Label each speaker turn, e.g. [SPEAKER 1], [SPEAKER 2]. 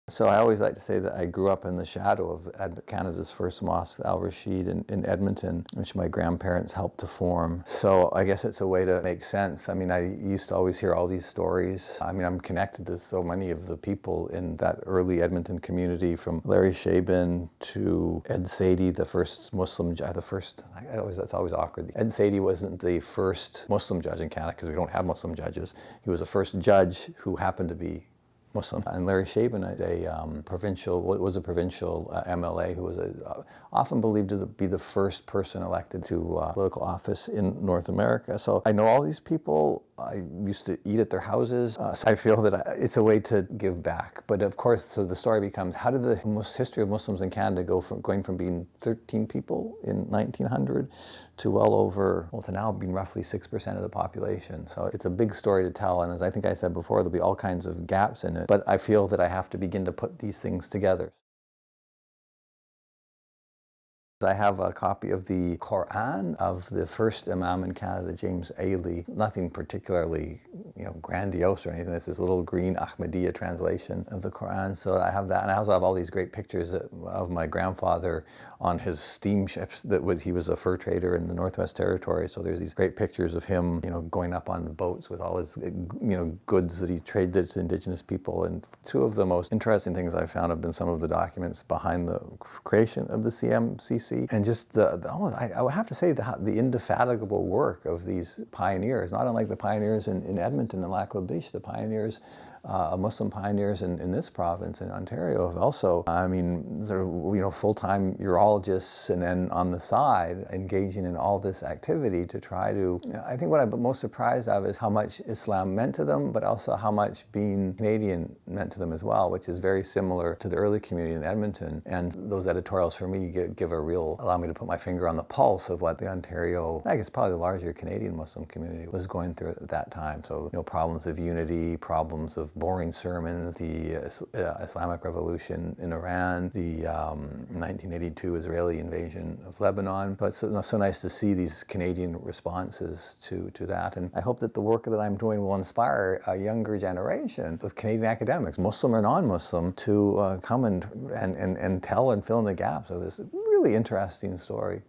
[SPEAKER 1] So I always like to say that I grew up in the shadow of Canada's first mosque, Al Rashid in Edmonton, which my grandparents helped to form. So I guess it's a way to make sense. I mean, I used to always hear all these stories. I mean, I'm connected to so many of the people in that early Edmonton community, from Larry Shaban to Ed Sadie, the first Muslim judge, that's always awkward. Ed Sadie wasn't the first Muslim judge in Canada because we don't have Muslim judges. He was the first judge who happened to be Muslim. And Larry Shaban was a provincial MLA who was often believed to be the first person elected to political office in North America. So I know all these people. I used to eat at their houses. So I feel that it's a way to give back. But of course, so the story becomes, how did the history of Muslims in Canada going from being 13 people in 1900 to to now being roughly 6% of the population. So it's a big story to tell. And as I think I said before, there'll be all kinds of gaps in it. But I feel that I have to begin to put these things together. I have a copy of the Quran of the first Imam in Canada, James Ailey. Nothing particularly, grandiose or anything. It's this little green Ahmadiyya translation of the Quran. So I have that, and I also have all these great pictures of my grandfather on his steamships. He was a fur trader in the Northwest Territories. So there's these great pictures of him, going up on the boats with all his, goods that he traded to Indigenous people. And two of the most interesting things I found have been some of the documents behind the creation of the CMCC. And just I would have to say the indefatigable work of these pioneers, not unlike the pioneers in Edmonton and Lac La Biche, the pioneers, Muslim pioneers in this province in Ontario have also, full-time urologists, and then on the side engaging in all this activity to try to, I think what I'm most surprised of is how much Islam meant to them, but also how much being Canadian meant to them as well, which is very similar to the early community in Edmonton. And those editorials for me allow me to put my finger on the pulse of what the Ontario, I guess probably the larger Canadian Muslim community was going through at that time. So, problems of unity, problems of boring sermons, the Islamic Revolution in Iran, the 1982 Israeli invasion of Lebanon. But it's so nice to see these Canadian responses to that. And I hope that the work that I'm doing will inspire a younger generation of Canadian academics, Muslim or non-Muslim, to come and tell and fill in the gaps of this really interesting story.